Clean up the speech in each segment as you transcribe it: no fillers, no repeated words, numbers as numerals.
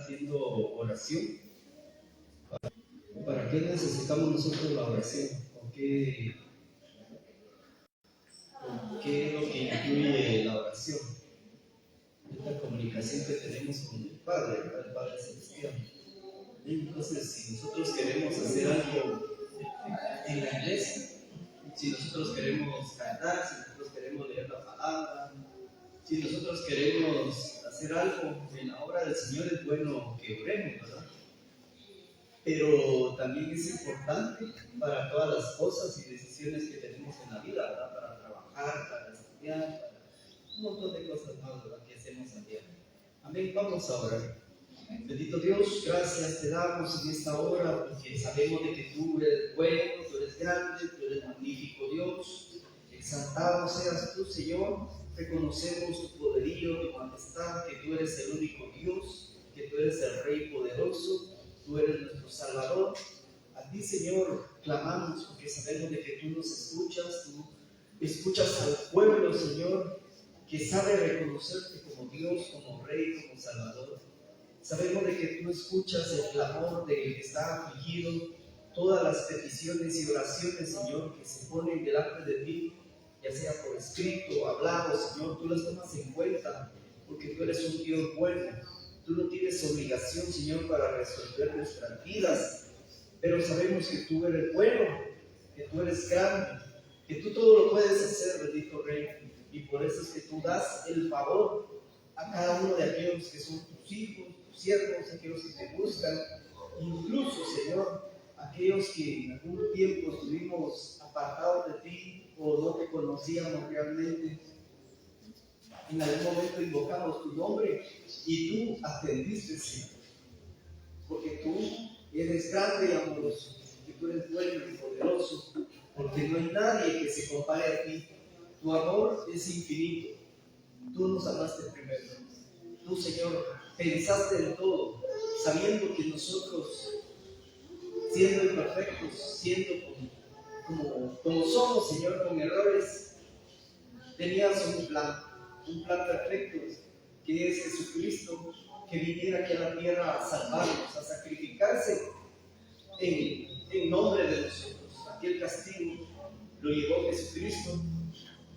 haciendo oración. ¿Para qué necesitamos nosotros la oración? ¿Por qué es lo que incluye la oración? Esta comunicación que tenemos con el Padre Celestial. Entonces, si nosotros queremos hacer algo en la iglesia, si nosotros queremos cantar, si nosotros queremos leer la palabra, si nosotros queremos hacer algo en la obra del Señor, es bueno que oremos, ¿verdad? Pero también es importante para todas las cosas y decisiones que tenemos en la vida, ¿verdad? Para trabajar, para estudiar, para un montón de cosas más, ¿verdad? Que hacemos a diario. Amén. Vamos a orar. Bendito Dios, gracias te damos en esta hora porque sabemos de que tú eres bueno, tú eres grande, tú eres magnífico Dios. Exaltado seas tú, Señor. Reconocemos tu poderío, tu majestad, que tú eres el único Dios, que tú eres el Rey poderoso, tú eres nuestro Salvador. A ti, Señor, clamamos porque sabemos de que tú nos escuchas, tú escuchas al pueblo, Señor, que sabe reconocerte como Dios, como Rey, como Salvador. Sabemos de que tú escuchas el clamor del que está afligido, todas las peticiones y oraciones, Señor, que se ponen delante de ti, ya sea por escrito o hablado, Señor, tú las tomas en cuenta, porque tú eres un Dios bueno. Tú no tienes obligación, Señor, para resolver nuestras vidas, pero sabemos que tú eres bueno, que tú eres grande, que tú todo lo puedes hacer, bendito Rey, y por eso es que tú das el favor a cada uno de aquellos que son tus hijos, tus siervos, aquellos que te buscan, incluso, Señor, aquellos que en algún tiempo estuvimos apartados de ti o no te conocíamos realmente. En algún momento invocamos tu nombre y tú atendiste, Señor, porque tú eres grande y amoroso, que tú eres bueno y poderoso, porque no hay nadie que se compare a ti. Tu amor es infinito. Tú nos amaste primero. Tú, Señor, pensaste en todo, sabiendo que nosotros, siendo imperfectos, siendo como somos, Señor, con errores, tenías un plan perfecto, que es Jesucristo, que viniera aquí a la tierra a salvarnos, a sacrificarse en nombre de nosotros. Aquel castigo lo llevó Jesucristo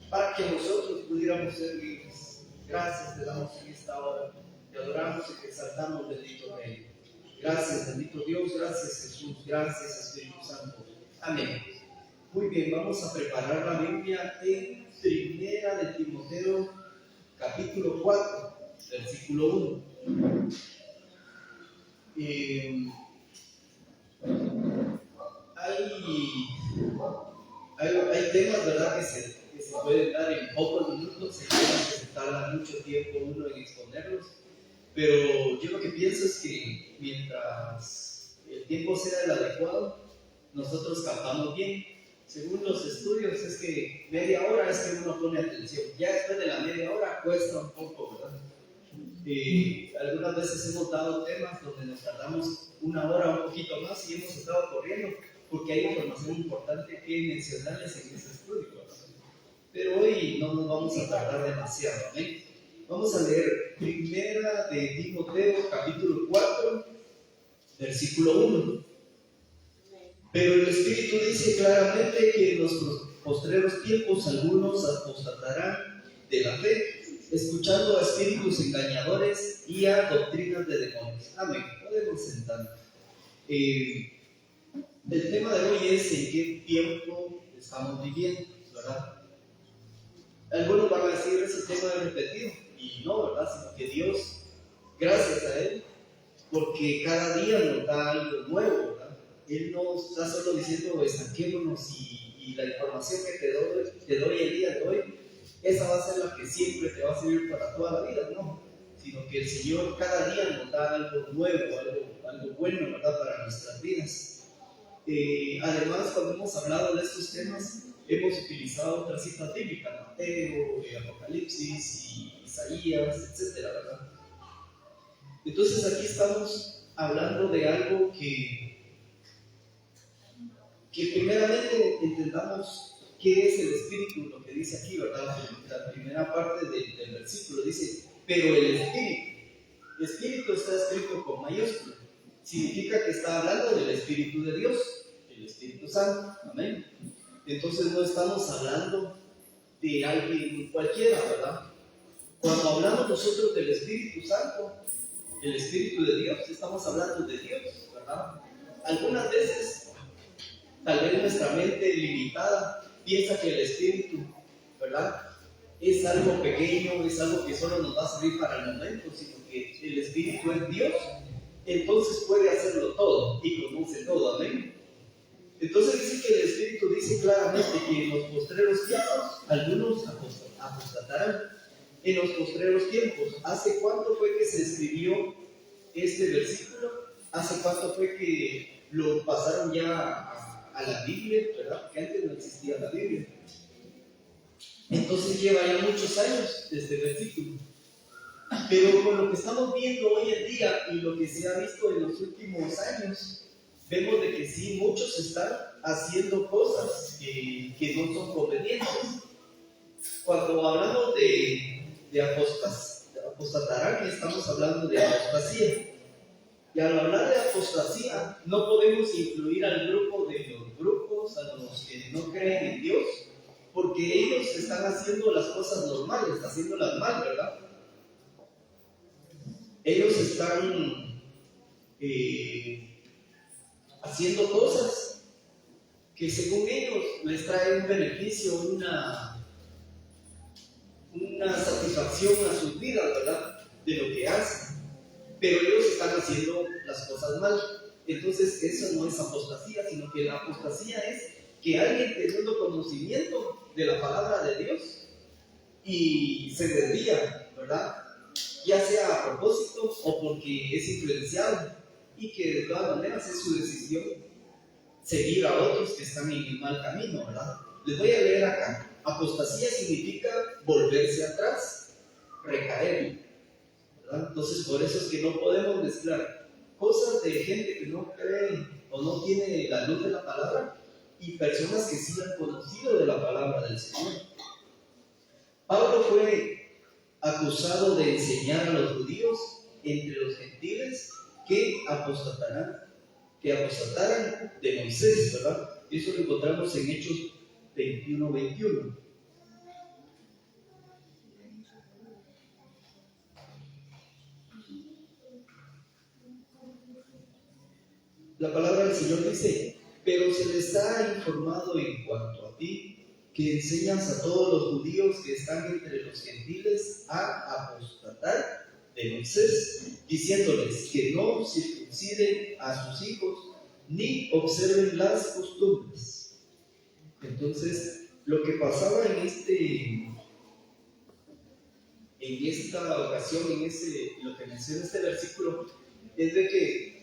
para que nosotros pudiéramos ser libres. Gracias te damos en esta hora, te adoramos y te exaltamos, bendito Rey. Gracias, bendito Dios, gracias Jesús, gracias Espíritu Santo. Amén. Muy bien, vamos a preparar la Biblia en Primera de Timoteo, capítulo 4, versículo 1. Hay temas, ¿verdad?, que se pueden dar en pocos minutos, hay temas que se tarda mucho tiempo uno en exponerlos, pero yo lo que pienso es que mientras el tiempo sea el adecuado, nosotros captamos bien. Según los estudios, es que media hora es que uno pone atención. Ya después de la media hora cuesta un poco, ¿verdad? Algunas veces hemos dado temas donde nos tardamos una hora o un poquito más y hemos estado corriendo porque hay información importante que mencionarles en ese estudio, ¿verdad? Pero hoy no nos vamos a tardar demasiado, ¿eh? Vamos a leer Primera de Timoteo, capítulo 4, versículo 1. Pero el Espíritu dice claramente que en los postreros tiempos algunos apostatarán de la fe, escuchando a espíritus engañadores y a doctrinas de demonios. Amén. Podemos sentarnos. El tema de hoy es en qué tiempo estamos viviendo, ¿verdad? Algunos van a decir ese tema es repetido, y no, ¿verdad? Sino que Dios, gracias a Él, porque cada día nos da algo nuevo, ¿verdad? Él no está solo diciendo estanquémonos y la información que te doy el día de hoy, esa va a ser la que siempre te va a servir para toda la vida, no, sino que el Señor cada día nos da algo nuevo, algo bueno, ¿verdad?, para nuestras vidas. Además, cuando hemos hablado de estos temas, hemos utilizado otras citas bíblicas, Mateo, Apocalipsis, y Isaías, etcétera, ¿verdad? Entonces aquí estamos hablando de algo que primeramente entendamos qué es el Espíritu, lo que dice aquí, ¿verdad? La primera parte del versículo dice, pero el Espíritu está escrito con mayúscula. Significa que está hablando del Espíritu de Dios, el Espíritu Santo. Amén. Entonces no estamos hablando de alguien cualquiera, ¿verdad? Cuando hablamos nosotros del Espíritu Santo, el Espíritu de Dios, estamos hablando de Dios, ¿verdad? Algunas veces, tal vez nuestra mente limitada piensa que el Espíritu, ¿verdad?, es algo pequeño, es algo que solo nos va a servir para el momento, sino que el Espíritu es Dios, entonces puede hacerlo todo y conoce todo, amén. Entonces dice que el Espíritu dice claramente que en los postreros tiempos algunos apostatarán. En los postreros tiempos, ¿hace cuánto fue que se escribió este versículo? ¿Hace cuánto fue que lo pasaron ya a la Biblia, verdad? Porque antes no existía la Biblia. Entonces lleva ya muchos años este versículo. Pero con lo que estamos viendo hoy en día y lo que se ha visto en los últimos años, vemos de que sí, muchos están haciendo cosas que no son convenientes. Cuando hablamos de apostatarán, estamos hablando de apostasía. Y al hablar de apostasía, no podemos incluir al grupo de los grupos, a los que no creen en Dios, porque ellos están haciendo las cosas normales, haciéndolas mal, ¿verdad? Ellos están haciendo cosas que según ellos les traen un beneficio, una satisfacción a sus vidas, ¿verdad?, de lo que hacen, pero ellos están haciendo las cosas mal. Entonces eso no es apostasía, sino que la apostasía es que alguien teniendo conocimiento de la palabra de Dios y se desvía, ¿verdad?, ya sea a propósito o porque es influenciado, y que de todas maneras es su decisión seguir a otros que están en el mal camino, ¿verdad? Les voy a leer acá. Apostasía significa volverse atrás, recaer, ¿verdad? Entonces por eso es que no podemos mezclar cosas de gente que no cree o no tiene la luz de la palabra y personas que sí han conocido de la palabra del Señor. Pablo fue acusado de enseñar a los judíos entre los gentiles que apostataran de Moisés, ¿verdad? Eso lo encontramos en Hechos 21:21. La palabra del Señor dice: pero se les ha informado en cuanto a ti, que enseñas a todos los judíos que están entre los gentiles a apostatar de Moisés, diciéndoles que no circunciden a sus hijos ni observen las costumbres. Entonces, lo que pasaba en esta ocasión, lo que menciona este versículo, es de que,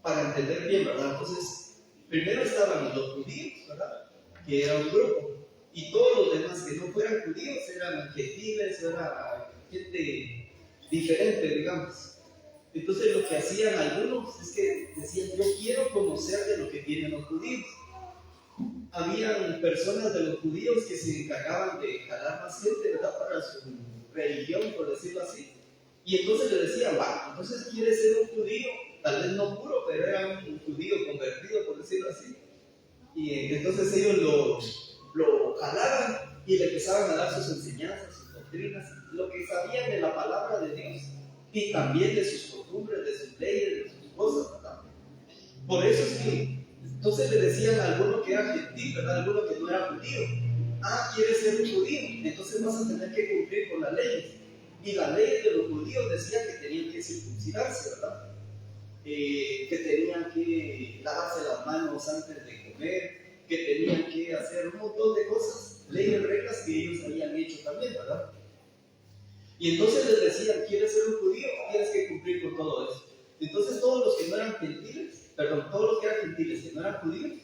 para entender bien, ¿verdad? Entonces, primero estaban los judíos, ¿verdad?, que era un grupo, y todos los demás que no fueran judíos eran gentiles, era gente diferente, digamos. Entonces lo que hacían algunos es que decían: yo quiero conocer de lo que tienen los judíos. Habían personas de los judíos que se encargaban de jalar más gente, ¿verdad?, para su religión, por decirlo así. Y entonces le decían: va, entonces quieres ser un judío, tal vez no puro, pero era un judío convertido, por decirlo así. Y entonces ellos lo jalaban y le empezaban a dar sus enseñanzas, sus doctrinas, lo que sabían de la palabra de Dios y también de sus costumbres, de sus leyes, de sus cosas, ¿verdad? Por eso es que entonces le decían a alguno que era gentil, ¿verdad?, a alguno que no era judío: ah, ¿quieres ser un judío? Entonces vas a tener que cumplir con las leyes. Y las leyes de los judíos decían que tenían que circuncidarse, ¿verdad?, que tenían que lavarse las manos antes de comer, que tenían que hacer un montón de cosas, leyes, reglas que ellos habían hecho también, ¿verdad? Y entonces les decían: ¿quieres ser un judío? Tienes que cumplir con todo eso. Entonces todos los que no eran gentiles, todos los que eran gentiles que no eran judíos,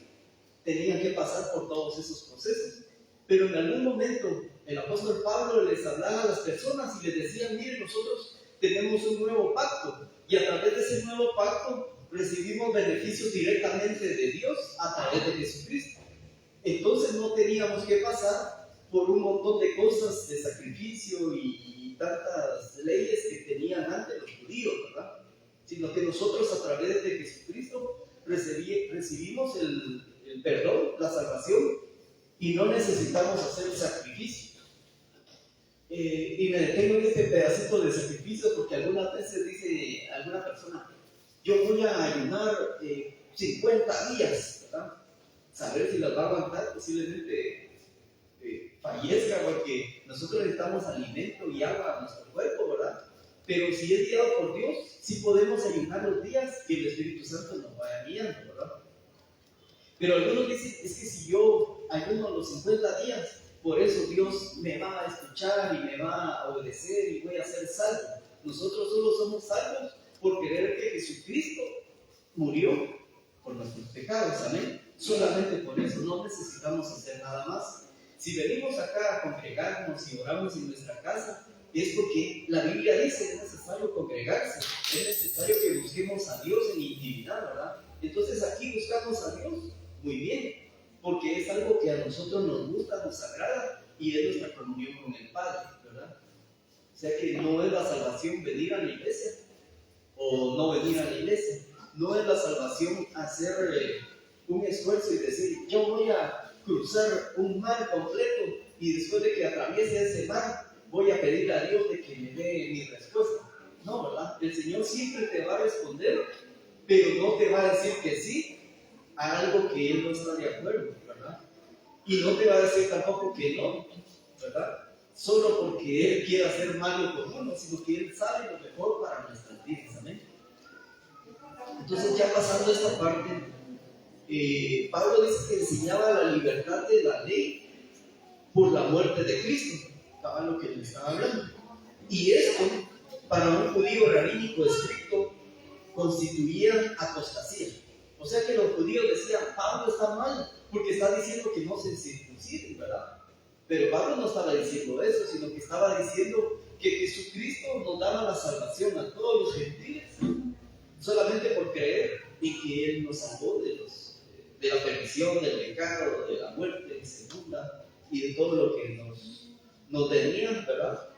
tenían que pasar por todos esos procesos. Pero en algún momento el apóstol Pablo les hablaba a las personas y les decía: miren, nosotros tenemos un nuevo pacto, y a través de ese nuevo pacto recibimos beneficios directamente de Dios a través de Jesucristo. Entonces no teníamos que pasar por un montón de cosas de sacrificio y tantas leyes que tenían antes los judíos. judíos, ¿verdad? Sino que nosotros a través de Jesucristo recibimos el perdón, la salvación, y no necesitamos hacer sacrificio. Y me detengo en este pedacito de sacrificio porque algunas veces dice alguna persona, yo voy a ayunar 50 días, ¿verdad? Saber si las va a aguantar, posiblemente fallezca, porque nosotros necesitamos alimento y agua a nuestro cuerpo, ¿verdad? Pero si es guiado por Dios, sí podemos ayunar los días que el Espíritu Santo nos vaya guiando, ¿verdad? Pero algunos dicen, es que si yo ayuno los 50 días, por eso Dios me va a escuchar y me va a obedecer y voy a ser salvo. Nosotros solo somos salvos por creer que Jesucristo murió por nuestros pecados, amén. Solamente por eso, no necesitamos hacer nada más. Si venimos acá a congregarnos y oramos en nuestra casa, es porque la Biblia dice, es necesario congregarse, es necesario que busquemos a Dios en intimidad, ¿verdad? Entonces aquí buscamos a Dios, muy bien, porque es algo que a nosotros nos gusta, nos agrada y es nuestra comunión con el Padre, ¿verdad? O sea que no es la salvación venir a la iglesia o no venir a la iglesia, no es la salvación hacer un esfuerzo y decir, yo voy a cruzar un mar completo y después de que atraviese ese mar, voy a pedirle a Dios de que me dé mi respuesta. No, ¿verdad? El Señor siempre te va a responder, pero no te va a decir que sí a algo que Él no está de acuerdo, ¿verdad? Y no te va a decir tampoco que no, ¿verdad? Solo porque Él quiere hacer malo con uno, sino que Él sabe lo mejor para nuestras vidas, ¿amén? Entonces, ya pasando esta parte, Pablo dice que enseñaba la libertad de la ley por la muerte de Cristo, estaba lo que le estaba hablando. Y esto, para un judío rabínico estricto, constituía apostasía. O sea que los judíos decían, Pablo está mal porque está diciendo que no se circunciden, ¿verdad? Pero Pablo no estaba diciendo eso, sino que estaba diciendo que Jesucristo nos daba la salvación a todos los gentiles solamente por creer y que Él nos salvó de la perdición, del pecado, de la muerte segunda y de todo lo que nos venía, ¿verdad?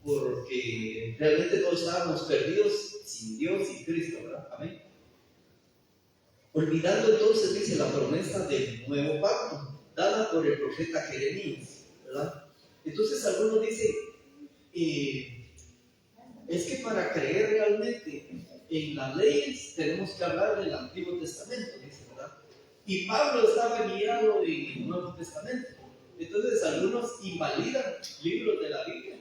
Porque realmente todos estábamos perdidos sin Dios y Cristo, ¿verdad? Amén. Olvidando entonces, dice, la promesa del nuevo pacto, dada por el profeta Jeremías, ¿verdad? Entonces algunos dicen, es que para creer realmente en las leyes tenemos que hablar del Antiguo Testamento, dice, ¿verdad? Y Pablo está guiado en el Nuevo Testamento. Entonces algunos invalidan libros de la Biblia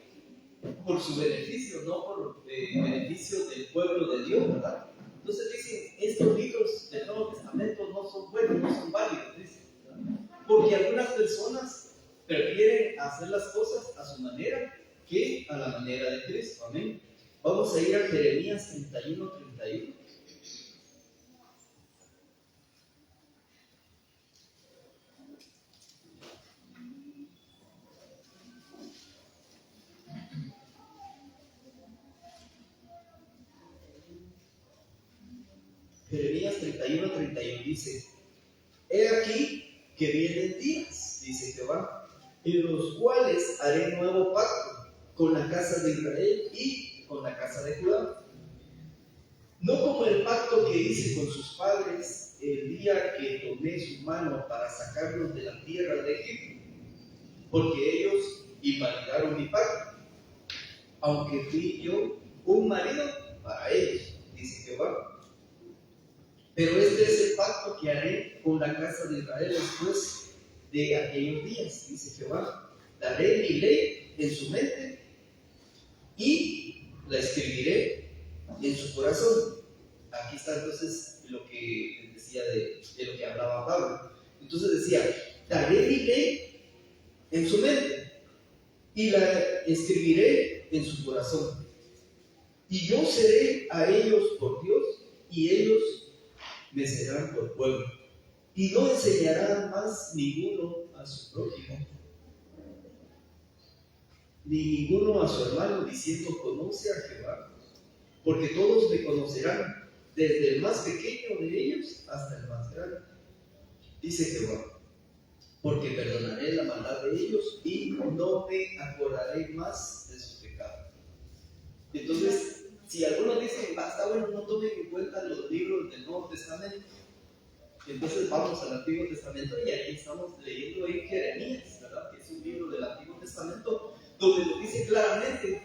por su beneficio, no por beneficio del pueblo de Dios, ¿verdad? Entonces dicen, estos libros del Nuevo Testamento no son buenos, no son válidos, dicen, ¿verdad? Porque algunas personas prefieren hacer las cosas a su manera que a la manera de Cristo, amén. Vamos a ir a Jeremías 31:31. Jeremías 31:31 dice, he aquí que vienen días, dice Jehová, en los cuales haré nuevo pacto con la casa de Israel y con la casa de Judá. No como el pacto que hice con sus padres el día que tomé su mano para sacarlos de la tierra de Egipto, porque ellos invalidaron mi pacto, aunque fui yo un marido para ellos, dice Jehová. Pero este es el pacto que haré con la casa de Israel después de aquellos días, dice Jehová. Daré mi ley en su mente y la escribiré en su corazón. Aquí está entonces lo que les decía de lo que hablaba Pablo. Entonces decía, daré mi ley en su mente y la escribiré en su corazón. Y yo seré a ellos por Dios y ellos me serán por pueblo. Y no enseñarán más ninguno a su prójimo, ni ninguno a su hermano, diciendo, conoce a Jehová, porque todos me conocerán, desde el más pequeño de ellos hasta el más grande, dice Jehová, porque perdonaré la maldad de ellos y no me acordaré más de sus pecados. Entonces, Si algunos dicen, está bueno, no tomen en cuenta los libros del Nuevo Testamento, entonces vamos al Antiguo Testamento y aquí estamos leyendo en Jeremías, ¿verdad? Que es un libro del Antiguo Testamento donde nos dice claramente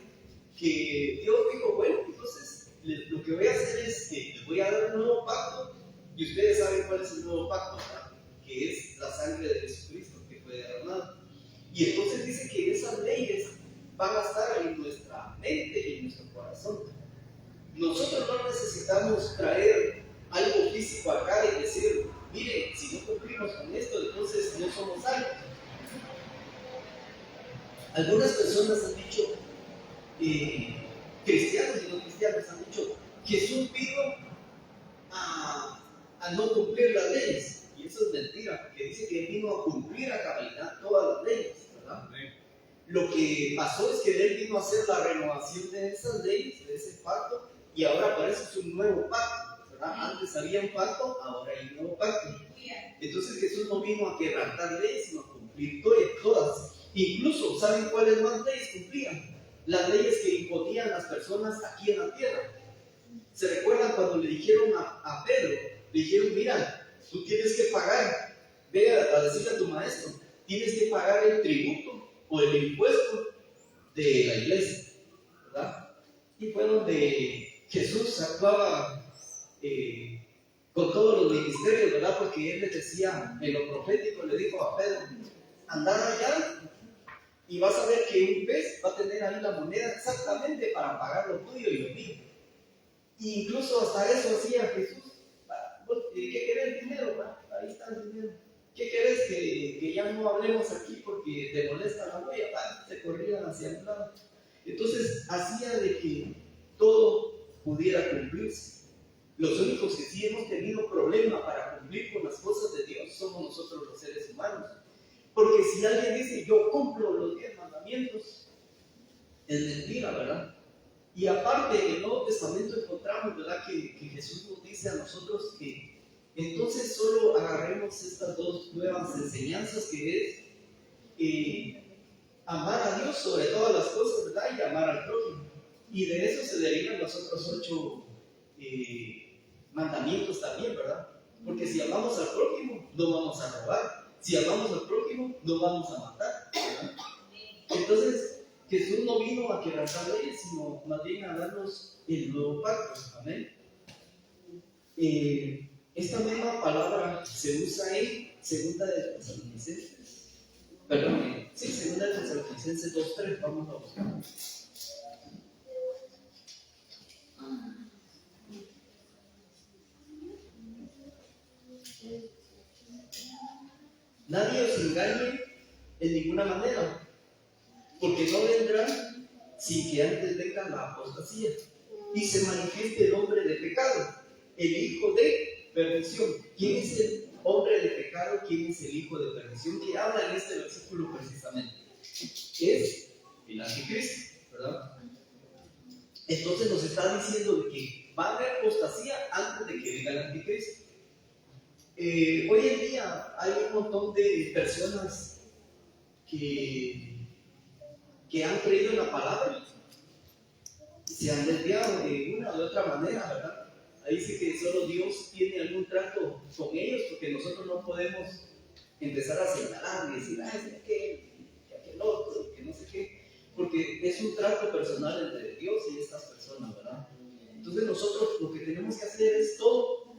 que Dios dijo, bueno, entonces lo que voy a hacer es que les voy a dar un nuevo pacto, y ustedes saben cuál es el nuevo pacto, ¿verdad? Que es la sangre de Jesucristo que fue derramada. Y entonces dice que esas leyes van a estar en nuestra mente y en nuestro corazón. Nosotros no necesitamos traer algo físico acá y decir, mire, si no cumplimos con esto, entonces no somos salvos. Algunas personas han dicho, cristianos y no cristianos han dicho, Jesús vino a no cumplir las leyes. Y eso es mentira, porque dice que vino a cumplir a cabalidad todas las leyes, ¿verdad? Lo que pasó es que Él vino a hacer la renovación de esas leyes, de ese pacto, y ahora por eso es un nuevo pacto, ¿verdad? Antes había un pacto, ahora hay un nuevo pacto. Entonces Jesús no vino a quebrantar leyes, sino a cumplir todas. Incluso, ¿saben cuáles más leyes cumplían? Las leyes que imponían las personas aquí en la tierra. ¿Se recuerdan cuando le dijeron a Pedro? Le dijeron, mira, tú tienes que pagar, ve a decirle a tu maestro, tienes que pagar el tributo o el impuesto de la iglesia, ¿verdad? Y fue donde Jesús actuaba con todos los ministerios, ¿verdad? Porque Él le decía, en lo profético le dijo a Pedro, andad allá y vas a ver que un pez va a tener ahí la moneda exactamente para pagar lo tuyo y lo mío. Y incluso hasta eso hacía Jesús. ¿Qué querés? Dinero, ahí está el dinero. ¿Qué querés? Que ya no hablemos aquí porque te molesta la huella. Se corrían hacia un lado. Entonces hacía de que todo pudiera cumplirse. Los únicos que sí hemos tenido problema para cumplir con las cosas de Dios somos nosotros los seres humanos. Porque si alguien dice, yo cumplo los 10 mandamientos, es mentira, ¿verdad? Y aparte, en el Nuevo Testamento encontramos, ¿verdad?, que Jesús nos dice a nosotros que entonces solo agarremos estas dos nuevas enseñanzas, que es amar a Dios sobre todas las cosas, ¿verdad?, y amar al prójimo. Y de eso se derivan los otros 8 mandamientos también, ¿verdad? Porque si amamos al prójimo, no vamos a robar. Si amamos al prójimo, no vamos a matar, ¿verdad? Entonces, Jesús no vino a quebrantar leyes, sino más bien a darnos el nuevo pacto. Amén. Esta misma palabra se usa en 2 de Tesalonicenses. Perdón, sí, 2 de Tesalonicenses 2:3. Vamos a buscar. Nadie os engañe en ninguna manera, porque no vendrá sin que antes venga la apostasía y se manifieste el hombre de pecado, el hijo de perdición. ¿Quién es el hombre de pecado? ¿Quién es el hijo de perdición? Que habla en este versículo precisamente. Es el anticristo, ¿verdad? Entonces nos está diciendo de que va a haber apostasía antes de que venga el anticristo. Hoy en día hay un montón de personas que han creído en la palabra, se han desviado de una o de otra manera, ¿verdad? Ahí dice que solo Dios tiene algún trato con ellos, porque nosotros no podemos empezar a señalar y decir, es que aquel otro, que no sé qué, porque es un trato personal entre Dios y estas personas, ¿verdad? Entonces nosotros lo que tenemos que hacer es todo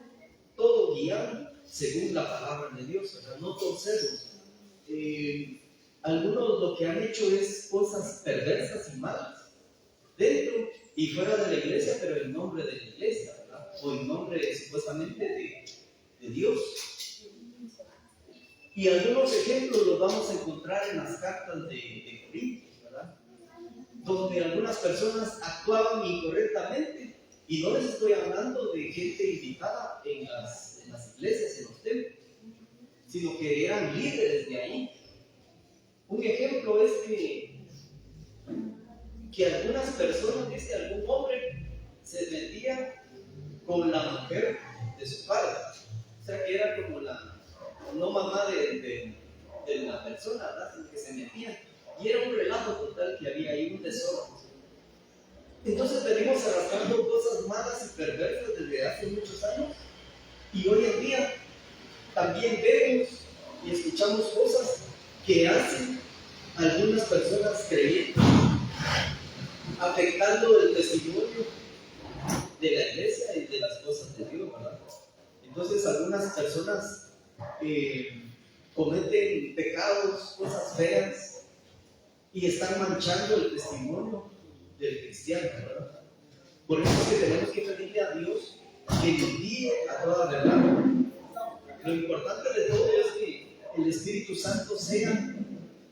guiar según la palabra de Dios, ¿verdad? No torcernos. Algunos lo que han hecho es cosas perversas y malas dentro y fuera de la iglesia, pero en nombre de la iglesia, ¿verdad? O en nombre supuestamente de Dios. Y algunos ejemplos los vamos a encontrar en las cartas de Corintios, ¿verdad? Donde algunas personas actuaban incorrectamente, y no les estoy hablando de gente invitada en las iglesias, en los templos, sino que eran líderes de ahí. Un ejemplo es que algunas personas, dice algún hombre, se metía con la mujer de su padre. O sea, que era como no mamá de la persona, ¿verdad?, sino que se metía. Y era un relajo total que había ahí, un desorden. Entonces venimos arrastrando cosas malas y perversas desde hace muchos años, y hoy en día también vemos y escuchamos cosas que hacen algunas personas creyentes, afectando el testimonio de la iglesia y de las cosas de Dios, ¿verdad? Entonces algunas personas cometen pecados, cosas feas, y están manchando el testimonio del cristiano, ¿verdad? Por eso es que tenemos que pedirle a Dios que nos guíe a toda verdad. Lo importante de todo es que el Espíritu Santo sea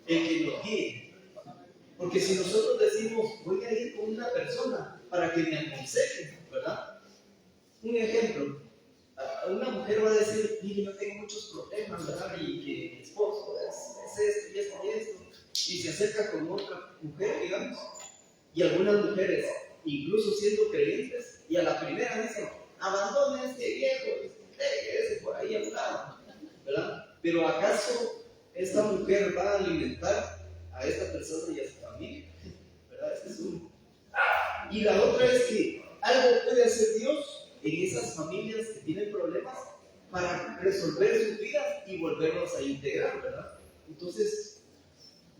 el que nos guíe. Porque si nosotros decimos, voy a ir con una persona para que me aconseje, ¿verdad? Un ejemplo, una mujer va a decir, mire, yo tengo muchos problemas, ¿verdad? Y que mi esposo es esto y esto y esto. Y se acerca con otra mujer, digamos. Y algunas mujeres, incluso siendo creyentes, y a la primera dicen, abandone a este viejo, déjese por ahí a un lado, ¿verdad? Pero ¿acaso esta mujer va a alimentar a esta persona y a su familia? ¿Verdad? Este es uno. Y la otra es que algo puede hacer Dios en esas familias que tienen problemas para resolver sus vidas y volverlos a integrar, ¿verdad? Entonces,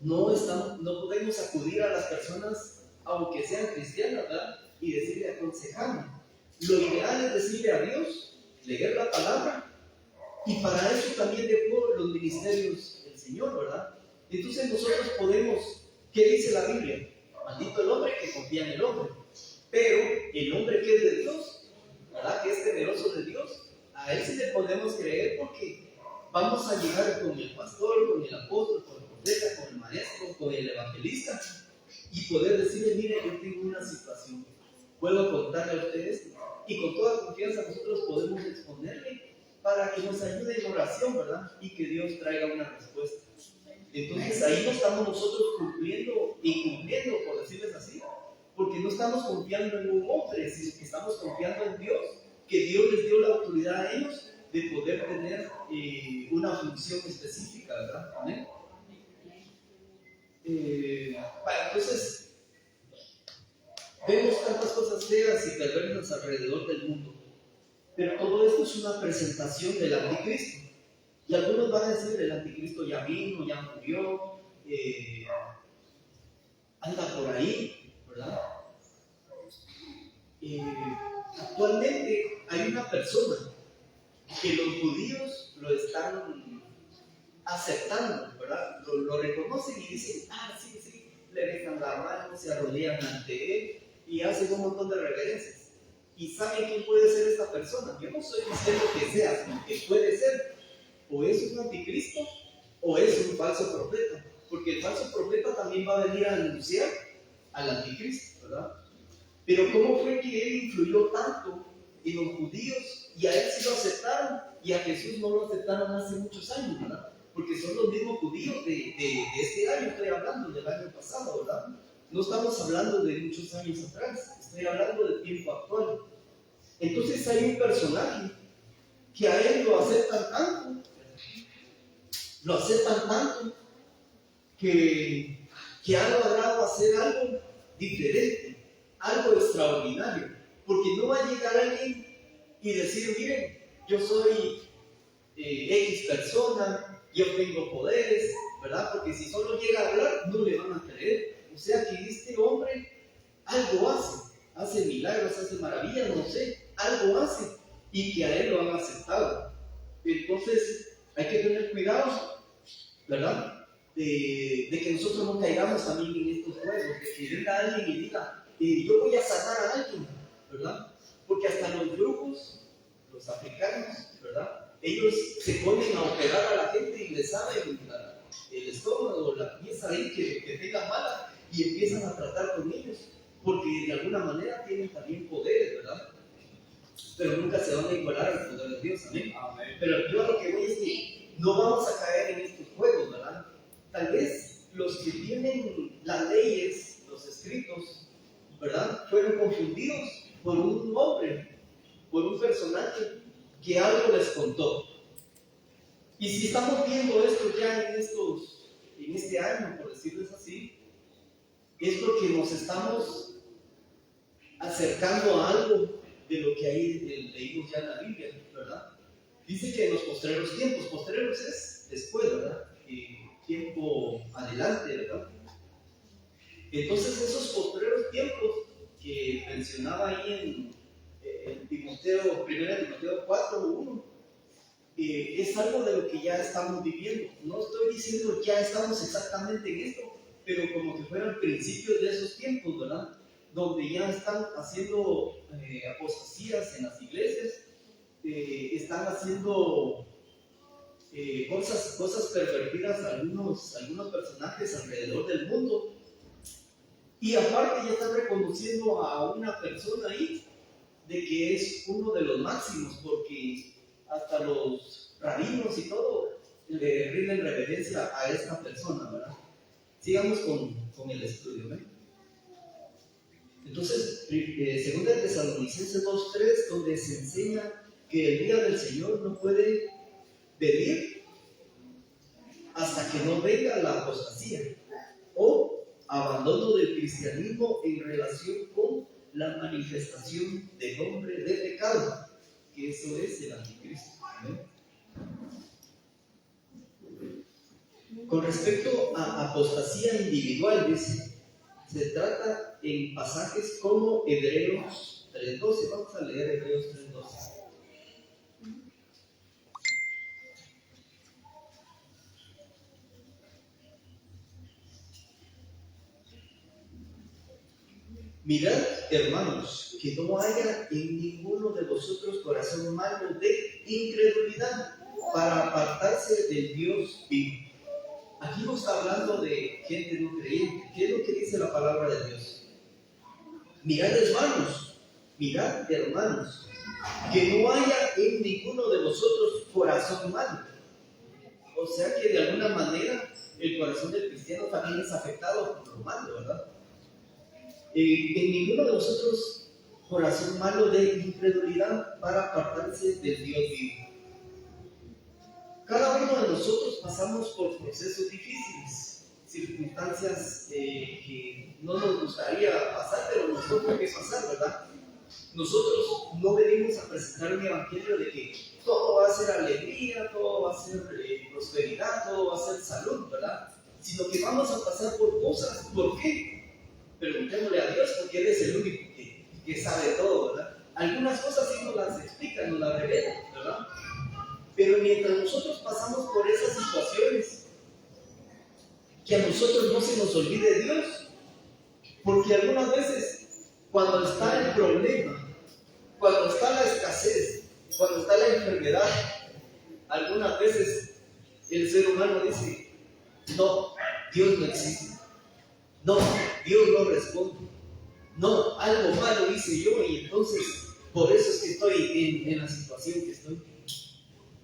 no podemos acudir a las personas, aunque sean cristianas, ¿verdad? Y decirle, aconsejarme. Lo ideal es decirle a Dios, leer la palabra, y para eso también dejó los ministerios del Señor, ¿verdad? Entonces nosotros podemos, ¿qué dice la Biblia? Maldito el hombre que confía en el hombre. Pero el hombre que es de Dios, ¿verdad? Que es temeroso de Dios, a él sí le podemos creer, porque vamos a llegar con el pastor, con el apóstol, con el profeta, con el maestro, con el evangelista, y poder decirle, mire, yo tengo una situación, puedo contarle a ustedes, y con toda confianza nosotros podemos exponerle para que nos ayude en oración, ¿verdad? Y que Dios traiga una respuesta. Entonces ahí no estamos nosotros cumpliendo, por decirles así, porque no estamos confiando en un hombre, sino que estamos confiando en Dios, que Dios les dio la autoridad a ellos de poder tener una función específica, ¿verdad? ¿Amén? Entonces, vemos tantas cosas feas y perversas alrededor del mundo, pero todo esto es una presentación del anticristo. Y algunos van a decir, el anticristo ya vino, ya murió, anda por ahí, ¿verdad? Actualmente hay una persona que los judíos lo están aceptando, ¿verdad? Lo reconocen y dicen, sí, le dejan la mano, se arrodillan ante él y hacen un montón de reverencias. ¿Y saben quién puede ser esta persona? Yo no estoy diciendo que sea, sino que puede ser, o es un anticristo o es un falso profeta, porque el falso profeta también va a venir a anunciar al anticristo, ¿verdad? Pero ¿cómo fue que él influyó tanto en los judíos y a él sí lo aceptaron y a Jesús no lo aceptaron hace muchos años, ¿verdad? Porque son los mismos judíos de este año, estoy hablando del año pasado, ¿verdad? No estamos hablando de muchos años atrás, estoy hablando del tiempo actual. Entonces hay un personaje que a él lo aceptan tanto que ha logrado hacer algo diferente, algo extraordinario, porque no va a llegar alguien y decir, miren, yo soy X persona, yo tengo poderes, ¿verdad? Porque si solo llega a hablar, no le van a creer. O sea que este hombre algo hace milagros, hace maravillas, no sé, algo hace, y que a él lo han aceptado. Entonces hay que tener cuidado, ¿verdad? De que nosotros no caigamos también en estos juegos, de que venga alguien y diga, yo voy a sanar a alguien, ¿verdad? Porque hasta los grupos, los africanos, ¿verdad? Ellos se ponen a operar a la gente y les saben el estómago, la pieza ahí que tenga mala, y empiezan a tratar con ellos, porque de alguna manera tienen también poderes, ¿verdad? Pero nunca se van a igualar al poder de Dios, ¿amén? Pero yo a lo que voy es que no vamos a caer en estos juegos, ¿verdad? Tal vez los que tienen las leyes, los escritos, ¿verdad? Fueron confundidos por un hombre, por un personaje que algo les contó. Y si estamos viendo esto ya en este año, por decirles así, es porque nos estamos acercando a algo de lo que ahí leímos ya en la Biblia, ¿verdad? Dice que en los postreros es después, ¿verdad? Tiempo adelante, ¿verdad? Entonces esos postreros tiempos que mencionaba ahí en Timoteo, 1 Timoteo 4:1, es algo de lo que ya estamos viviendo. No estoy diciendo que ya estamos exactamente en esto, pero como que fueran principios de esos tiempos, ¿verdad? Donde ya están haciendo apostasías en las iglesias, están haciendo cosas pervertidas a algunos personajes alrededor del mundo. Y aparte ya están reconociendo a una persona ahí de que es uno de los máximos, porque hasta los rabinos y todo le rinden reverencia a esta persona, ¿verdad? Sigamos con el estudio, ¿verdad? Entonces, 2 Tesalonicenses 2:3, donde se enseña que el día del Señor no puede venir hasta que no venga la apostasía o abandono del cristianismo en relación con la manifestación del hombre de pecado, que eso es el anticristo. ¿Ven? Con respecto a apostasía individual, dice, se trata en pasajes como Hebreos 3:12. Vamos a leer Hebreos 3:12. Mirad, hermanos, que no haya en ninguno de vosotros corazón malo de incredulidad para apartarse del Dios vivo. Aquí no está hablando de gente no creyente. ¿Qué es lo que dice la palabra de Dios? Mirad, hermanos, que no haya en ninguno de vosotros corazón malo. O sea que de alguna manera el corazón del cristiano también es afectado por lo malo, ¿verdad? En ninguno de vosotros corazón malo de incredulidad para apartarse del Dios vivo. Cada uno de nosotros pasamos por procesos difíciles, circunstancias que no nos gustaría pasar, pero nos toca que pasar, ¿verdad? Nosotros no venimos a presentar un evangelio de que todo va a ser alegría, todo va a ser prosperidad, todo va a ser salud, ¿verdad? Sino que vamos a pasar por cosas. ¿Por qué? Preguntémosle a Dios, porque Él es el único que sabe todo, ¿verdad? Algunas cosas sí nos las explica, nos las revela, ¿verdad? Pero mientras nosotros pasamos por esas situaciones, que a nosotros no se nos olvide Dios, porque algunas veces, cuando está el problema, cuando está la escasez, cuando está la enfermedad, algunas veces el ser humano dice, no, Dios no existe, no, Dios no responde, no, algo malo hice yo y entonces por eso es que estoy en la situación que estoy.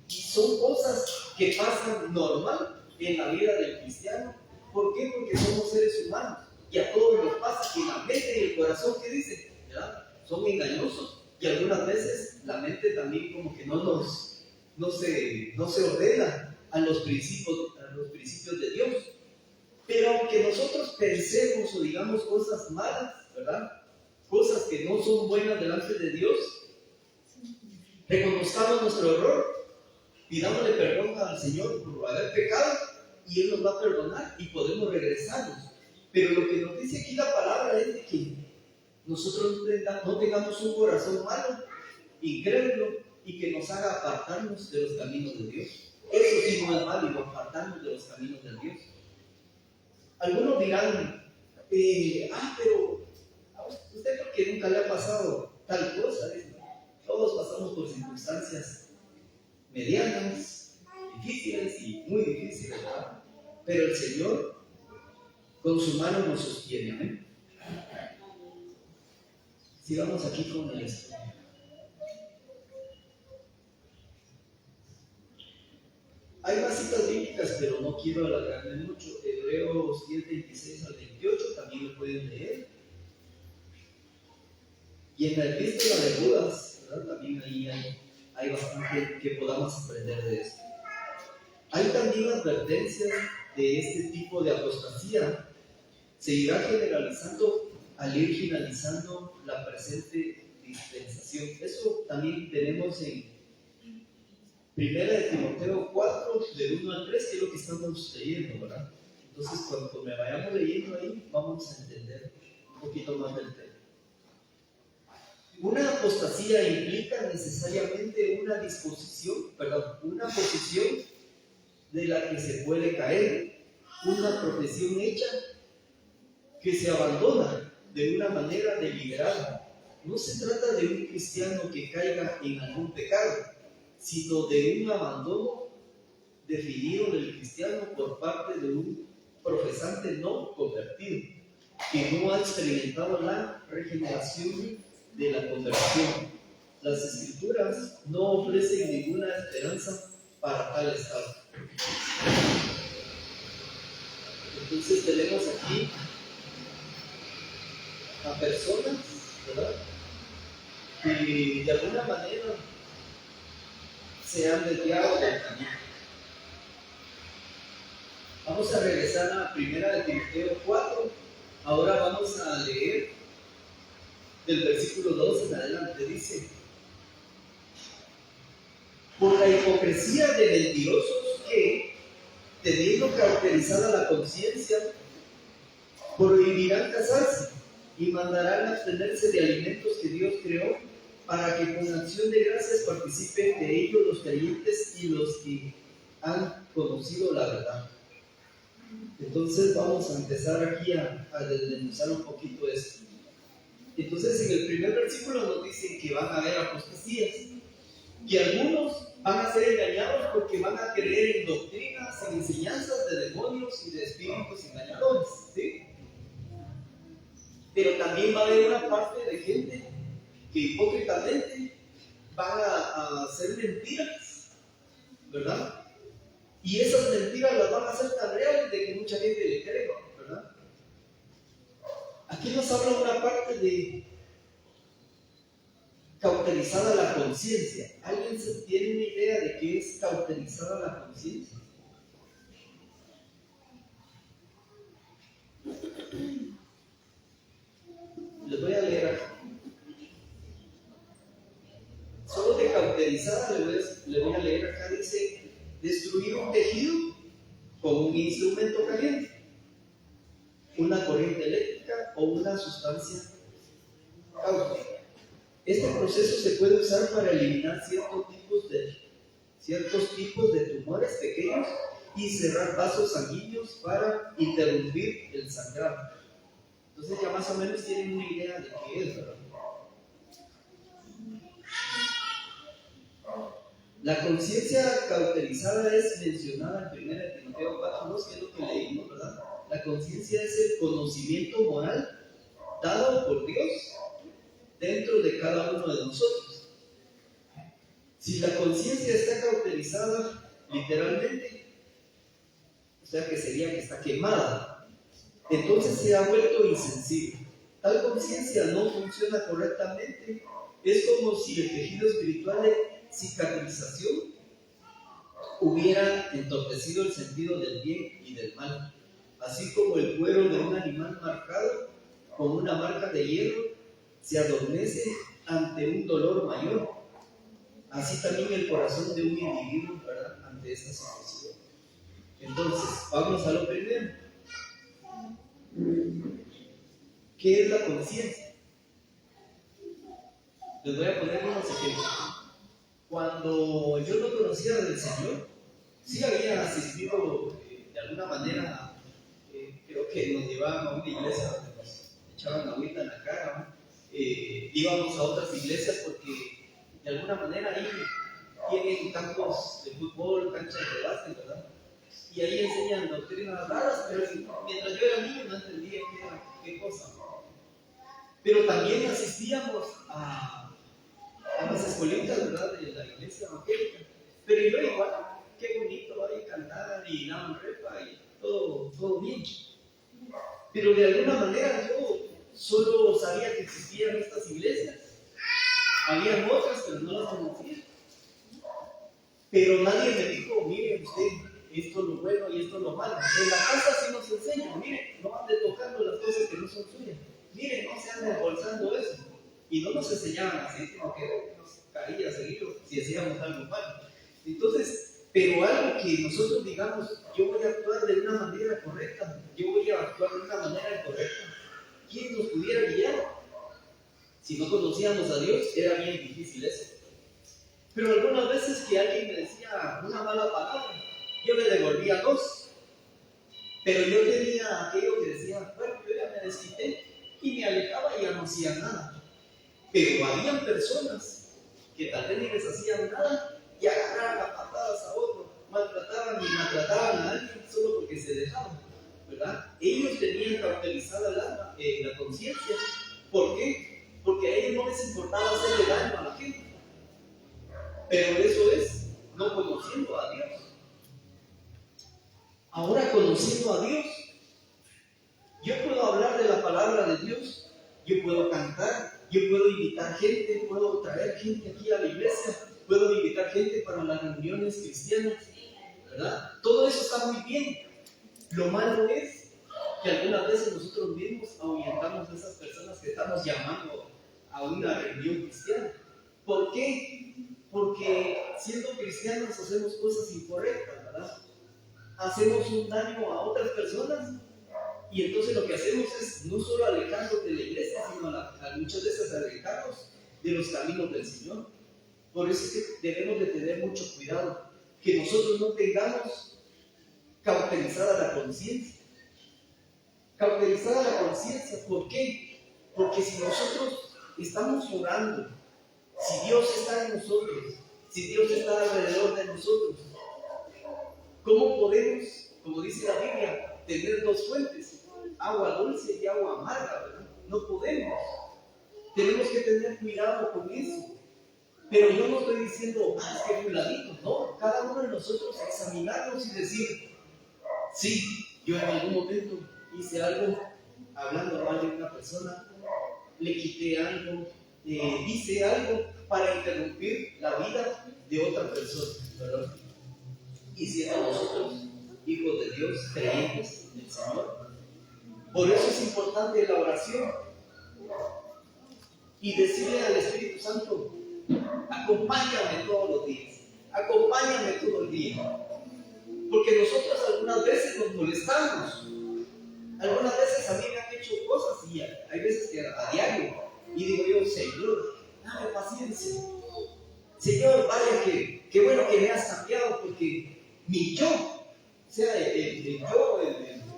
Y son cosas que pasan normal en la vida del cristiano. ¿Por qué? Porque somos seres humanos y a todos nos pasa que la mente y el corazón, ¿qué dicen? ¿Verdad? Son engañosos y algunas veces la mente también como que no se ordena a los principios de Dios. Pero aunque nosotros pensemos o digamos cosas malas, ¿verdad? Cosas que no son buenas delante de Dios, reconozcamos nuestro error, pidámosle perdón al Señor por haber pecado y Él nos va a perdonar y podemos regresarnos. Pero lo que nos dice aquí la palabra es de que nosotros no tengamos un corazón malo, incrédulo y que nos haga apartarnos de los caminos de Dios. Eso sí no es válido, apartarnos de los caminos de Dios. Algunos dirán, pero a usted porque nunca le ha pasado tal cosa. Todos pasamos por circunstancias medianas, difíciles y muy difíciles, ¿verdad? Pero el Señor con su mano nos sostiene. ¿Amén? Sigamos aquí con el estudio. Hay más citas bíblicas, pero no quiero alargarme mucho. Hebreos 10:26 al 28 también lo pueden leer. Y en la epístola de Judas, ¿verdad? También ahí hay bastante que podamos aprender de esto. Hay también advertencias de este tipo de apostasía. Se irá generalizando al ir finalizando la presente dispensación. Eso también tenemos en Primera de Timoteo 4, del 1 al 3, que es lo que estamos leyendo, ¿verdad? Entonces, cuando me vayamos leyendo ahí, vamos a entender un poquito más del tema. Una apostasía implica necesariamente una una posición de la que se puede caer, una profesión hecha que se abandona de una manera deliberada. No se trata de un cristiano que caiga en algún pecado, sino de un abandono definido del cristiano por parte de un profesante no convertido, que no ha experimentado la regeneración de la conversión. Las Escrituras no ofrecen ninguna esperanza para tal estado. Entonces tenemos aquí a personas, ¿verdad?, que de alguna manera se han desviado del camino. Vamos a regresar a Primera de Timoteo 4. Ahora vamos a leer del versículo 2 en adelante. Dice: por la hipocresía de mentirosos que, teniendo caracterizada la conciencia, prohibirán casarse y mandarán abstenerse de alimentos que Dios creó, para que con acción de gracias participen de ellos los creyentes y los que han conocido la verdad. Entonces vamos a empezar aquí a desmenuzar un poquito esto. Entonces en el primer versículo nos dicen que van a haber apostasías, que algunos van a ser engañados porque van a creer en doctrinas, en enseñanzas de demonios y de espíritus engañadores, ¿sí? Pero también va a haber una parte de gente que hipócritamente van a hacer mentiras, ¿verdad? Y esas mentiras las van a hacer tan reales de que mucha gente le cree, ¿verdad? Aquí nos habla una parte de cauterizada la conciencia. ¿Alguien tiene una idea de qué es cauterizada la conciencia? Les voy a leer aquí. Solo de cauterizada le voy a leer acá. Dice: destruir un tejido con un instrumento caliente, una corriente eléctrica o una sustancia cáustica. Este proceso se puede usar para eliminar ciertos tipos de tumores pequeños y cerrar vasos sanguíneos para interrumpir el sangrado. Entonces ya más o menos tienen una idea de qué es, ¿verdad? La conciencia cauterizada es mencionada en 1 Timoteo 4:2, que es lo que leímos, ¿verdad? La conciencia es el conocimiento moral dado por Dios dentro de cada uno de nosotros. Si la conciencia está cauterizada, literalmente, o sea que sería que está quemada, entonces se ha vuelto insensible. Tal conciencia no funciona correctamente. Es como si el tejido espiritual de cicatrización hubiera entorpecido el sentido del bien y del mal, así como el cuero de un animal marcado con una marca de hierro se adormece ante un dolor mayor. Así también el corazón de un individuo, ¿verdad?, ante esta situación. Entonces, vamos a lo primero. ¿Qué es la conciencia? Les voy a poner unos ejemplos. Cuando yo no conocía del Señor, sí había asistido de alguna manera, creo que nos llevaban a una iglesia donde nos echaban agüita en la cara, ¿no? Íbamos a otras iglesias porque de alguna manera ahí tienen campos de fútbol, canchas de básquet, ¿verdad? Y ahí enseñan doctrinas raras, pero mientras yo era niño no entendía qué cosa. Pero también asistíamos a las escuelitas, ¿verdad?, de la iglesia evangélica. Pero yo igual, qué bonito ahí cantar y daban repa y todo bien. Pero de alguna manera yo solo sabía que existían estas iglesias. Había otras, pero no las conocía. Pero nadie me dijo: mire usted, esto es lo bueno y esto es lo malo. En la casa sí nos enseñan: mire, no ande tocando las cosas que no son suyas. miren, no se anden embolsando eso. Y no nos enseñaban así, sino que nos caía seguido si hacíamos algo mal. Entonces, pero algo que nosotros digamos, yo voy a actuar de una manera correcta, yo voy a actuar de una manera correcta, ¿quién nos pudiera guiar? Si no conocíamos a Dios, era bien difícil eso. Pero algunas veces que alguien me decía una mala palabra, yo le devolvía dos. Pero yo tenía aquello que decía, bueno, yo ya me desquité y me alejaba y ya no hacía nada. Pero habían personas que tal vez ni les hacían nada y agarraban a patadas a otro, maltrataban y maltrataban a alguien solo porque se dejaban, ¿verdad? Ellos tenían cauterizada la conciencia. ¿Por qué? Porque a ellos no les importaba hacerle daño a la gente. Pero eso es no conociendo a Dios. Ahora, conociendo a Dios, yo puedo hablar de la palabra de Dios, yo puedo cantar, yo puedo invitar gente, puedo traer gente aquí a la iglesia, puedo invitar gente para las reuniones cristianas, ¿verdad? Todo eso está muy bien. Lo malo es que algunas veces nosotros mismos ahuyentamos a esas personas que estamos llamando a una reunión cristiana. ¿Por qué? Porque siendo cristianos hacemos cosas incorrectas, ¿verdad? Hacemos un daño a otras personas y entonces lo que hacemos es no solo alejarnos de la iglesia, sino muchas veces alejarnos de los caminos del Señor. Por eso es que debemos de tener mucho cuidado, que nosotros no tengamos cauterizada la conciencia. Cauterizada la conciencia, ¿por qué? Porque si nosotros estamos orando, si Dios está en nosotros, si Dios está alrededor de nosotros, ¿cómo podemos, como dice la Biblia, tener dos fuentes? Agua dulce y agua amarga, ¿verdad? No podemos. Tenemos que tener cuidado con eso. Pero yo no estoy diciendo, es que fulanito, no. Cada uno de nosotros examinarnos y decir, sí, yo en algún momento hice algo hablando mal de una persona, le quité algo, hice algo para interrumpir la vida de otra persona, ¿verdad? Y siendo nosotros hijos de Dios, creyentes del Señor. Por eso es importante la oración y decirle al Espíritu Santo, acompáñame todos los días, acompáñame todo el día. Porque nosotros algunas veces nos molestamos, algunas veces a mí me han hecho cosas y hay veces que a diario, y digo yo, Señor, dame paciencia. Señor, vaya que bueno que me has cambiado, porque mi yo, o sea, el yo,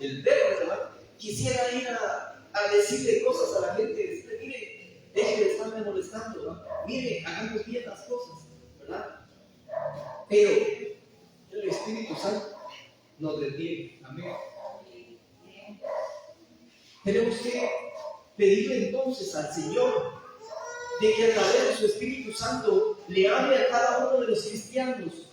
el verbo, ¿verdad? Quisiera ir a decirle cosas a la gente, decirle, mire, deje de estarme molestando, ¿verdad? Mire, hagamos bien las cosas, ¿verdad? Pero el Espíritu Santo nos detiene, amén. Tenemos que pedirle entonces al Señor de que a través de su Espíritu Santo le hable a cada uno de los cristianos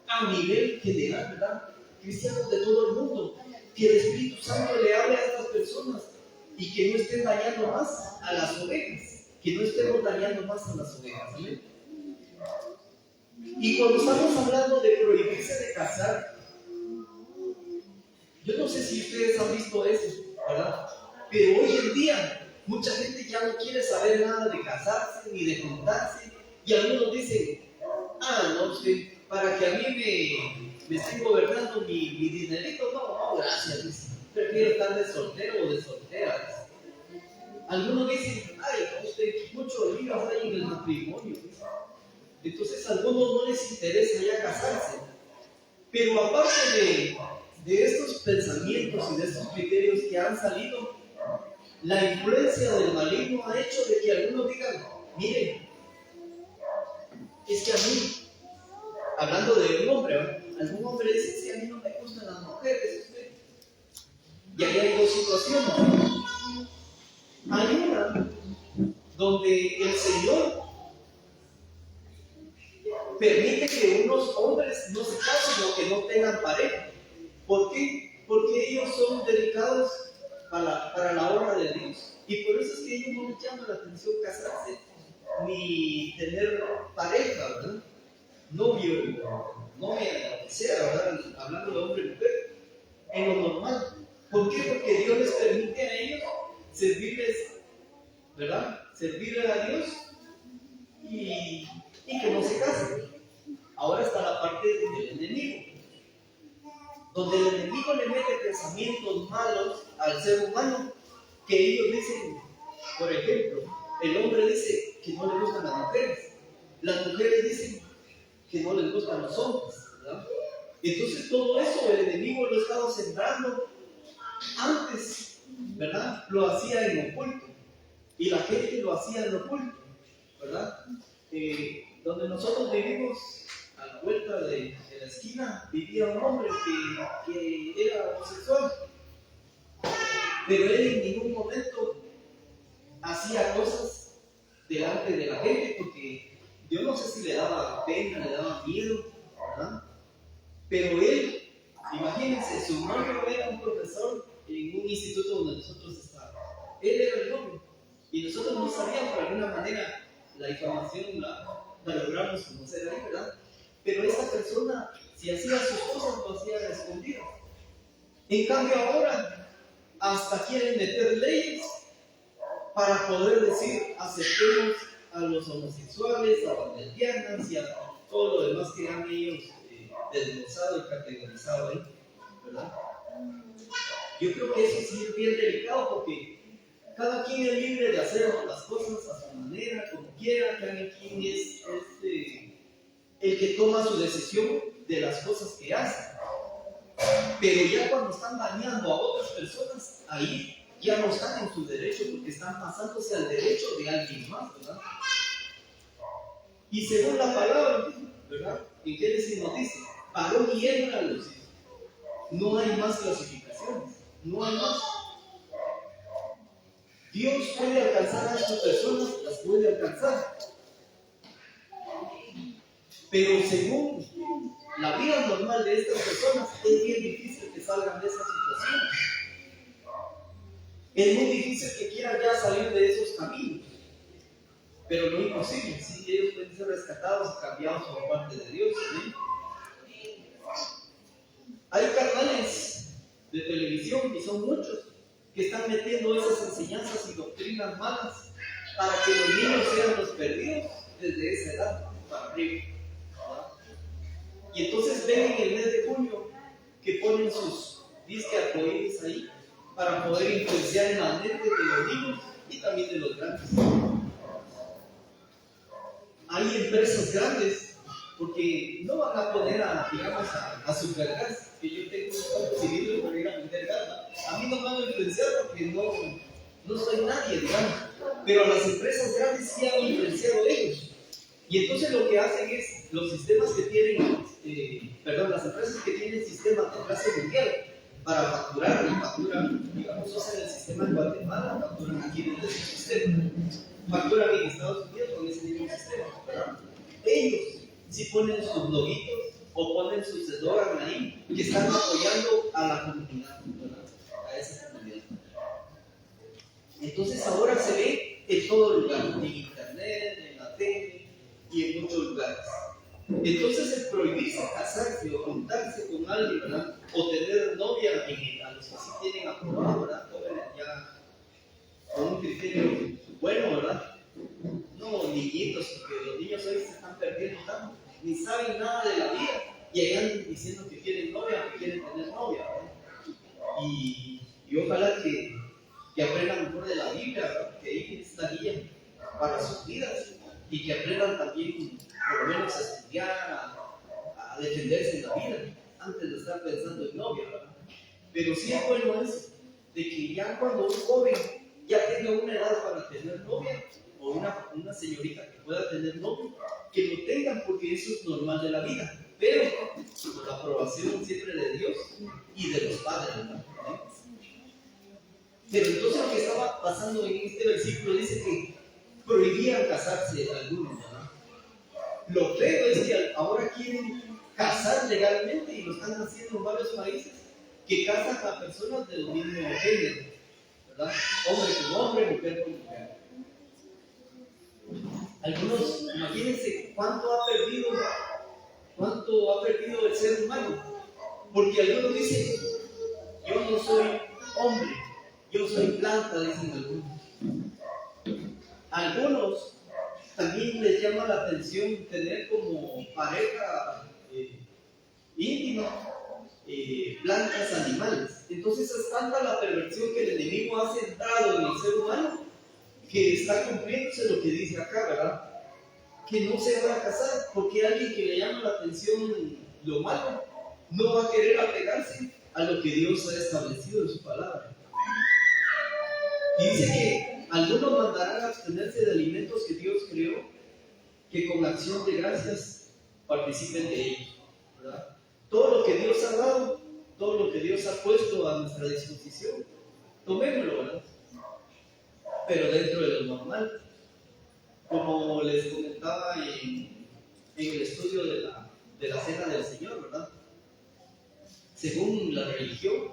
a nivel general, ¿verdad? Cristianos de todo el mundo, que el Espíritu Santo le hable a estas personas y que no estén dañando más a las ovejas, que no estemos dañando más a las ovejas, ¿amén? Y cuando estamos hablando de prohibirse de casar, yo no sé si ustedes han visto eso, ¿verdad? Pero hoy en día mucha gente ya no quiere saber nada de casarse ni de juntarse, y algunos dicen, no sé, para que a mí me estén gobernando mi dinerito, no, gracias, dice. Prefiero estar de soltero o de soltera, dice. Algunos dicen, usted mucho ligas hay en el matrimonio, dice. Entonces a algunos no les interesa ya casarse. Pero aparte de estos pensamientos y de estos criterios que han salido, la influencia del maligno ha hecho de que algunos digan, miren, es que a mí, hablando de un hombre, algún hombre dice, sí, a mí no me gustan las mujeres, usted. Y ahí hay dos situaciones. Hay una donde el Señor permite que unos hombres no se casen o que no tengan pareja. ¿Por qué? Porque ellos son dedicados para la obra de Dios. Y por eso es que ellos no les llama la atención casarse ni tener pareja, ¿verdad? Novia, lo que sea, ¿verdad? Hablando de hombre y mujer, en lo normal. ¿Por qué? Porque Dios les permite a ellos servirles, ¿verdad? Servirle a Dios y que no se casen. Ahora está la parte del enemigo, donde el enemigo le mete pensamientos malos al ser humano, que ellos dicen, por ejemplo, el hombre dice que no le gustan las mujeres dicen que no les gustan los hombres, ¿verdad? Entonces todo eso el enemigo lo ha estado sembrando antes, ¿verdad? Lo hacía en oculto y la gente lo hacía en oculto, ¿verdad? Donde nosotros vivimos, a la vuelta de la esquina, vivía un hombre que era homosexual, pero él en ningún momento hacía cosas delante de la gente porque yo no sé si le daba pena, le daba miedo, ¿verdad? Pero él, imagínense, su novio era un profesor en un instituto donde nosotros estábamos. Él era el novio y nosotros no sabíamos, de alguna manera la información la logramos conocer ahí, ¿verdad? Pero esta persona, si hacía sus cosas, lo hacía a escondidas. En cambio ahora, hasta quieren meter leyes para poder decir, aceptemos a los homosexuales, a las lesbianas y a todo lo demás que han ellos desglosado y categorizado ahí, ¿verdad? Yo creo que eso sí es bien delicado porque cada quien es libre de hacer las cosas a su manera, como quiera, cada quien es el que toma su decisión de las cosas que hace. Pero ya cuando están dañando a otras personas, ahí ya no están en su derecho porque están pasándose al derecho de alguien más, ¿verdad? Y según la palabra, ¿verdad? En Génesis nos dice, varón y hembra los hijos. No hay más clasificaciones, no hay más. Dios puede alcanzar a estas personas, las puede alcanzar. Pero según la vida normal de estas personas, es bien difícil que salgan de esas situaciones. Es muy difícil que quieran ya salir de esos caminos. Pero no es imposible, sí, ellos pueden ser rescatados y cambiados por parte de Dios, ¿sí? Hay canales de televisión, y son muchos, que están metiendo esas enseñanzas y doctrinas malas para que los niños sean los perdidos desde esa edad para arriba, ¿verdad? Y entonces ven en el mes de junio que ponen sus disque arcoíris ahí para poder influenciar en la mente de los niños y también de los grandes. Hay empresas grandes, porque no van a poner digamos, a supergas, que yo tengo un civil para ir a vender gas. A mí no me van a influenciar porque no soy nadie, digamos. Pero a las empresas grandes sí han influenciado ellos. Y entonces lo que hacen es, los sistemas que tienen, las empresas que tienen sistemas de clase mundial para facturar, y facturan, digamos, usan el sistema en Guatemala, facturan aquí desde su sistema. Facturan en Estados Unidos con ese mismo sistema, ¿verdad? Ellos sí ponen sus loguitos o ponen sus eslogan ahí que están apoyando a la comunidad, ¿verdad? A esa comunidad. Entonces ahora se ve en todo lugar, en internet, en la tele y en muchos lugares. Entonces el prohibirse casarse o juntarse con alguien, ¿verdad? O tener novia a los que sí tienen aprobado, ¿verdad? Jóvenes ya con un criterio bueno, ¿verdad? No niñitos, porque los niños hoy se están perdiendo tanto, ni saben nada de la vida y ahí andan diciendo que quieren novia, que quieren tener novia, ¿verdad? Y ojalá que aprendan mejor de la Biblia, que ahí está guía para sus vidas y que aprendan también, por lo menos, a estudiar, a defenderse en la vida antes de estar pensando en novia, ¿verdad? Pero sí es bueno eso, de que ya cuando un joven ya tenga una edad para tener novia, o una señorita que pueda tener novio, que lo tengan porque eso es normal de la vida, pero con la aprobación siempre de Dios y de los padres, ¿verdad? Pero entonces lo que estaba pasando en este versículo dice que prohibían casarse algunos, ¿verdad? Lo feo es que ahora quieren casar legalmente y lo están haciendo en varios países, que casan a personas del mismo género, ¿verdad? Hombre con hombre, mujer con mujer. Algunos, imagínense cuánto ha perdido el ser humano, porque algunos dicen, yo no soy hombre, Yo soy planta, dicen algunos. Algunos también les llama la atención tener como pareja íntima plantas, animales. Entonces es tanta la perversión que el enemigo ha centrado en el ser humano que está cumpliéndose lo que dice acá, ¿verdad? Que no se va a casar porque alguien que le llama la atención lo malo no va a querer apegarse a lo que Dios ha establecido en su palabra. Y dice que algunos mandarán a abstenerse de alimentos que Dios creó, que con acción de gracias participen de ellos, ¿verdad? Todo lo que Dios ha dado, todo lo que Dios ha puesto a nuestra disposición, tomémoslo, ¿verdad? Pero dentro de lo normal. Como les comentaba en el estudio de la cena del Señor, ¿verdad? Según la religión,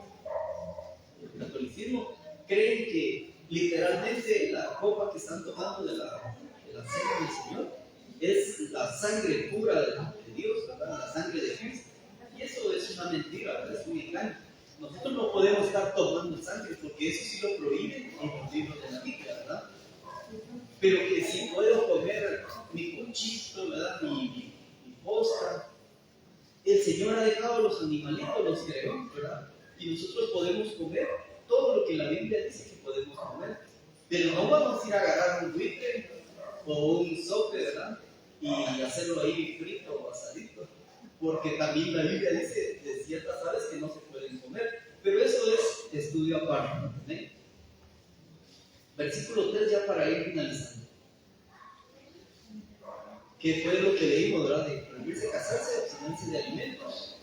el catolicismo, creen que literalmente la copa que están tomando de la cena del Señor es la sangre pura de Dios, ¿verdad? La sangre de Cristo. Y eso es una mentira, ¿verdad? Es un engaño. Nosotros no podemos estar tomando sangre porque eso sí lo prohíbe en los libros de la Biblia, ¿verdad? Pero que si puedo comer mi cuchito, ¿verdad? Mi postra, el Señor ha dejado a los animalitos, los creó, ¿verdad? Y nosotros podemos comer todo lo que la Biblia dice que podemos comer. Pero no vamos a ir a agarrar un buitre o un sope, ¿verdad? Y hacerlo ahí frito o asadito. Porque también la Biblia dice de ciertas aves que no se pueden comer. Pero eso es estudio aparte, ¿eh? Versículo 3 ya para ir finalizando. ¿Qué fue lo que leímos, verdad? De prohibirse casarse, abstenerse de alimentos.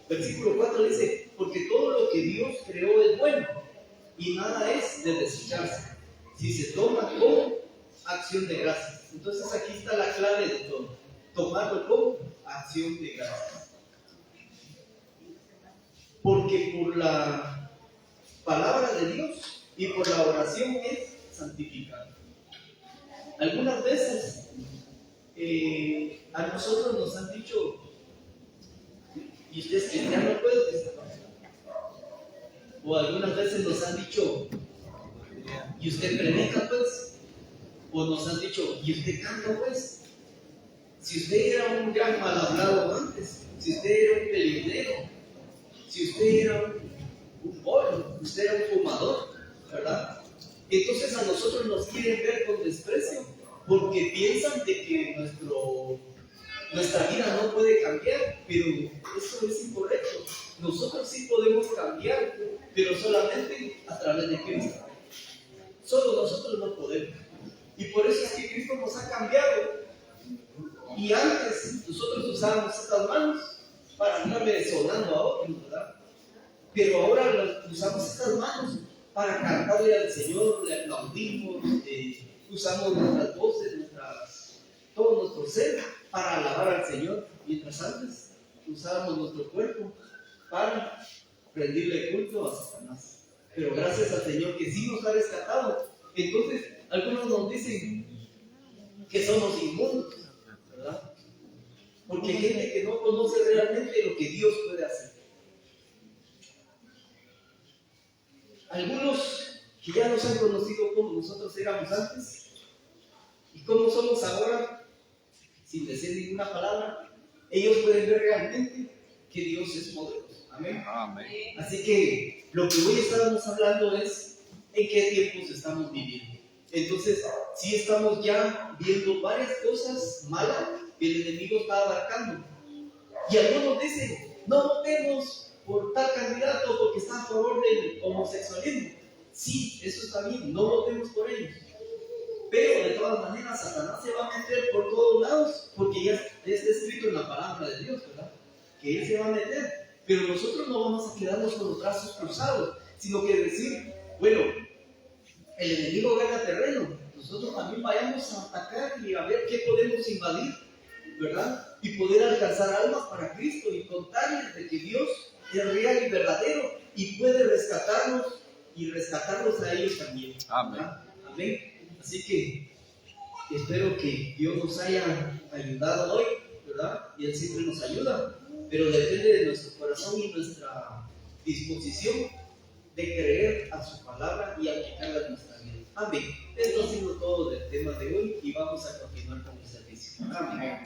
Versículo 4 dice, porque todo lo que Dios creó es bueno y nada es de desecharse si se toma con acción de gracias. Entonces aquí está la clave de todo, tomarlo con acción de gracias. Porque por la palabra de Dios y por la oración es santificado. Algunas veces a nosotros nos han dicho, y usted es cristiano, pues, o algunas veces nos han dicho, y usted predica, pues, o nos han dicho, y usted canta, pues. Si usted era un gran mal hablado antes, si usted era un peleonero, si usted era un bolo, usted era un fumador, ¿verdad? Entonces a nosotros nos quieren ver con desprecio porque piensan de que nuestra vida no puede cambiar, pero eso es incorrecto. Nosotros sí podemos cambiar, pero solamente a través de Cristo. Solo nosotros no podemos. Y por eso es que Cristo nos ha cambiado. Y antes nosotros usábamos estas manos para andarle sonando a otros, ¿verdad? Pero ahora usamos estas manos para cantarle al Señor, le aplaudimos, usamos nuestras voces, todo nuestro ser para alabar al Señor, mientras antes usábamos nuestro cuerpo para rendirle culto a Satanás. Pero gracias al Señor que sí nos ha rescatado. Entonces, algunos nos dicen que somos inmundos, ¿verdad? Porque hay gente que no conoce realmente lo que Dios puede hacer. Algunos que ya nos han conocido como nosotros éramos antes y como somos ahora, sin decir ninguna palabra, ellos pueden ver realmente que Dios es poderoso. Amén. Amén. Así que lo que hoy estábamos hablando es en qué tiempos estamos viviendo. Entonces, sí estamos ya viendo varias cosas malas que el enemigo está abarcando. Y algunos dicen, no votemos por tal candidato porque está a favor del homosexualismo. Sí, eso está bien, no votemos por ellos. Pero de todas maneras, Satanás se va a meter por todos lados porque ya está escrito en la palabra de Dios, ¿verdad? Que él se va a meter. Pero nosotros no vamos a quedarnos con los brazos cruzados, sino que decir, bueno, el enemigo gana terreno, nosotros también vayamos a atacar y a ver qué podemos invadir, ¿verdad? Y poder alcanzar almas para Cristo y contarles de que Dios es real y verdadero y puede rescatarnos y rescatarlos a ellos también. Amén. Amén. Así que espero que Dios nos haya ayudado hoy, ¿verdad? Y Él siempre nos ayuda, pero depende de nuestro corazón y nuestra disposición de creer a su palabra y aplicarla en nuestra vida. Amén. Esto ha sido todo del tema de hoy y vamos a continuar con el servicio. Amén.